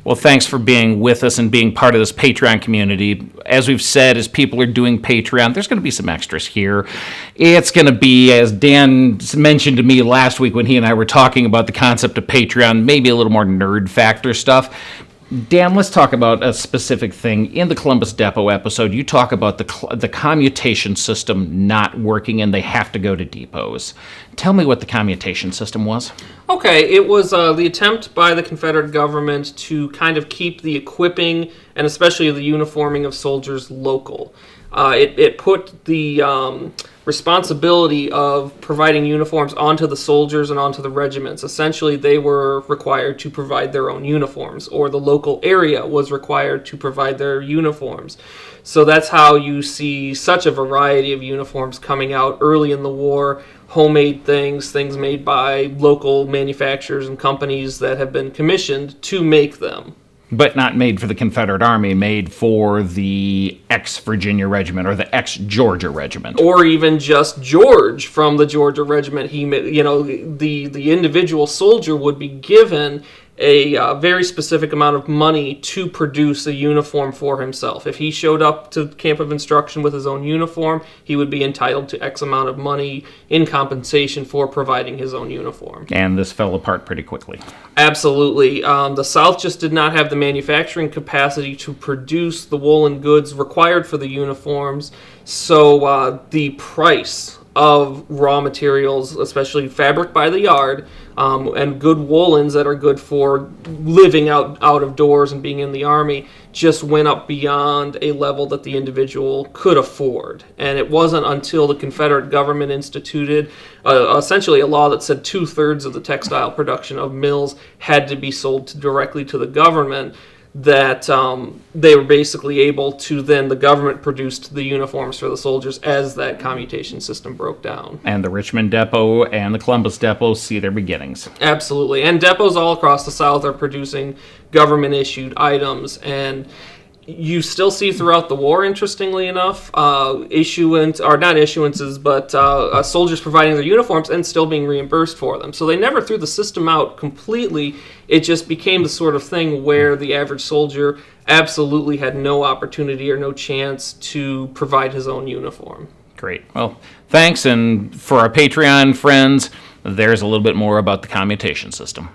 Well, thanks for being with us and being part of this Patreon community. As we've said, as people are doing Patreon, there's going to be some extras here. It's going to be, as Dan mentioned to me last week when he and I were talking about the concept of Patreon, maybe a little more nerd factor stuff. Dan, let's talk about a specific thing. In the Columbus Depot episode, you talk about the commutation system not working and they have to go to depots. Tell me what the commutation system was. Okay, it was the attempt by the Confederate government to kind of keep the equipping and especially the uniforming of soldiers local. It put the responsibility of providing uniforms onto the soldiers and onto the regiments. Essentially, they were required to provide their own uniforms, or the local area was required to provide their uniforms. So that's how you see such a variety of uniforms coming out early in the war, homemade things made by local manufacturers and companies that have been commissioned to make them. But not made for the Confederate Army, made for the ex-Virginia Regiment or the ex-Georgia Regiment. Or even just George from the Georgia Regiment. The individual soldier would be given a very specific amount of money to produce a uniform for himself. If he showed up to camp of instruction with his own uniform, he would be entitled to X amount of money in compensation for providing his own uniform. And this fell apart pretty quickly. Absolutely. The South just did not have the manufacturing capacity to produce the woolen goods required for the uniforms, so the price of raw materials, especially fabric by the yard, and good woolens that are good for living out of doors and being in the Army, just went up beyond a level that the individual could afford. And it wasn't until the Confederate government instituted essentially a law that said 2/3 of the textile production of mills had to be sold directly to the government, that they were basically able to then, the government produced the uniforms for the soldiers as that commutation system broke down. And the Richmond Depot and the Columbus Depot see their beginnings. Absolutely. And depots all across the South are producing government-issued items, and you still see throughout the war, interestingly enough, soldiers providing their uniforms and still being reimbursed for them. So they never threw the system out completely. It just became the sort of thing where the average soldier absolutely had no opportunity or no chance to provide his own uniform. Great. Well, thanks. And for our Patreon friends, there's a little bit more about the commutation system.